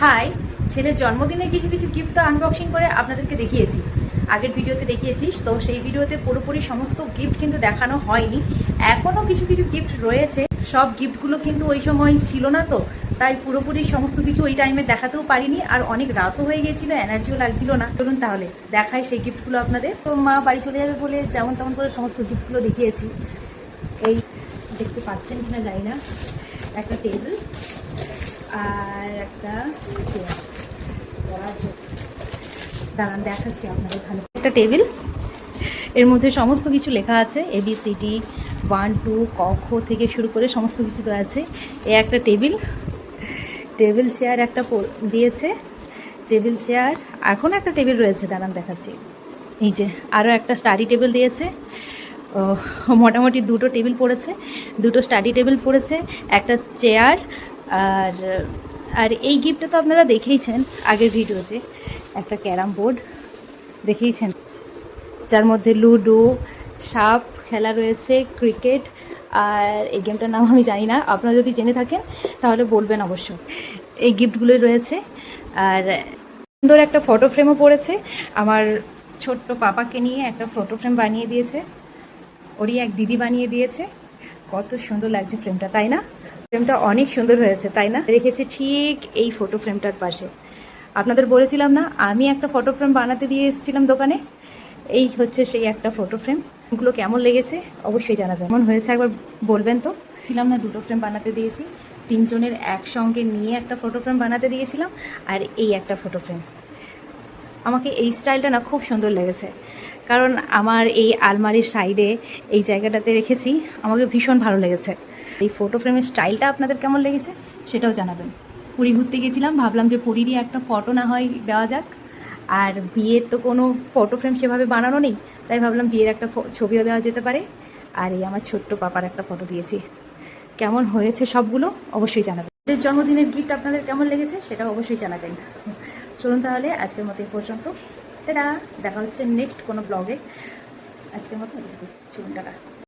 High, ছেলের জন্মদিনে কিছু কিছু গিফট তো আনবক্সিং করে আপনাদেরকে দেখিয়েছি, আগের ভিডিওতে দেখিয়েছি। তো সেই ভিডিওতে পুরোপুরি সমস্ত গিফট কিন্তু দেখানো হয়নি, এখনও কিছু কিছু গিফট রয়েছে। সব গিফটগুলো কিন্তু ওই সময় ছিল না, তো তাই পুরোপুরি সমস্ত কিছু ওই টাইমে দেখাতেও পারিনি। আর অনেক রাতও হয়ে গিয়েছিলো, এনার্জিও লাগছিল না। চলুন তাহলে দেখাই সেই গিফটগুলো আপনাদের। তো মা বাড়ি চলে যাবে বলে যেমন তেমন করে সমস্ত গিফটগুলো দেখিয়েছি। এই দেখতে পাচ্ছেন কিনা জানি না, একটা টেবিল আর একটা চেয়ার পড়ার জন্য। দাঁড়ান দেখাচ্ছি আপনাদের। ভালো একটা টেবিল, এর মধ্যে সমস্ত কিছু লেখা আছে, ABCD 1 2 ক খ থেকে শুরু করে সমস্ত কিছু দেওয়া আছে। এ একটা টেবিল, টেবিল চেয়ার একটা দিয়েছে, টেবিল চেয়ার। এখন একটা টেবিল রয়েছে, দাঁড়ান দেখাচ্ছি। এই যে আরও একটা স্টাডি টেবিল দিয়েছে। মোটামুটি দুটো টেবিল পড়েছে, দুটো স্টাডি টেবিল পড়েছে, একটা চেয়ার। আর আর এই গিফটটা তো আপনারা দেখেইছেন আগের ভিডিওতে, একটা ক্যারাম বোর্ড দেখেইছেন, যার মধ্যে লুডো, সাপ খেলা রয়েছে, ক্রিকেট। আর এই গেমটার নাম আমি জানি না, আপনারা যদি জেনে থাকেন তাহলে বলবেন অবশ্য। এই গিফটগুলোই রয়েছে। আর সুন্দর একটা ফটো ফ্রেমও পড়েছে, আমার ছোট্ট পাপাকে নিয়ে একটা ফটো ফ্রেম বানিয়ে দিয়েছে, ওরই এক দিদি বানিয়ে দিয়েছে। কত সুন্দর লাগছে ফ্রেমটা, তাই না? ফ্রেমটা অনেক সুন্দর হয়েছে, তাই না? রেখেছি ঠিক এই ফটো ফ্রেমটার পাশে। আপনাদের বলেছিলাম না আমি একটা ফটো ফ্রেম বানাতে দিয়ে এসেছিলাম দোকানে, এই হচ্ছে সেই একটা ফটো ফ্রেম। ওগুলো কেমন লেগেছে অবশ্যই জানাবেন। কেমন হয়েছে একবার বলবেন তো। ছিলাম না, দুটো ফ্রেম বানাতে দিয়েছি, তিনজনের একসঙ্গে নিয়ে একটা ফটো ফ্রেম বানাতে দিয়েছিলাম। আর এই একটা ফটো ফ্রেম, আমাকে এই স্টাইলটা না খুব সুন্দর লেগেছে, কারণ আমার এই আলমারির সাইডে এই জায়গাটাতে রেখেছি, আমাকে ভীষণ ভালো লেগেছে। এই ফটো ফ্রেমের স্টাইলটা আপনাদের কেমন লেগেছে সেটাও জানাবেন। পুরী ঘুরতে গেছিলাম, ভাবলাম যে পুরীরই একটা ফটো না হয় দেওয়া যাক। আর বিয়ের তো কোনো ফটো ফ্রেম সেভাবে বানানো নেই, তাই ভাবলাম বিয়ের একটা ছবিও দেওয়া যেতে পারে। আর এই আমার ছোট্ট পাপার একটা ফটো দিয়েছি। কেমন হয়েছে সবগুলো অবশ্যই জানাবেন। জন্মদিনের গিফট আপনাদের কেমন লেগেছে সেটাও অবশ্যই জানাবেন। চলুন তাহলে আজকের মতো এই পর্যন্ত, টাটা। দেখা হচ্ছে নেক্সট কোনো ব্লগে। আজকের মতো চলুন, টাটা।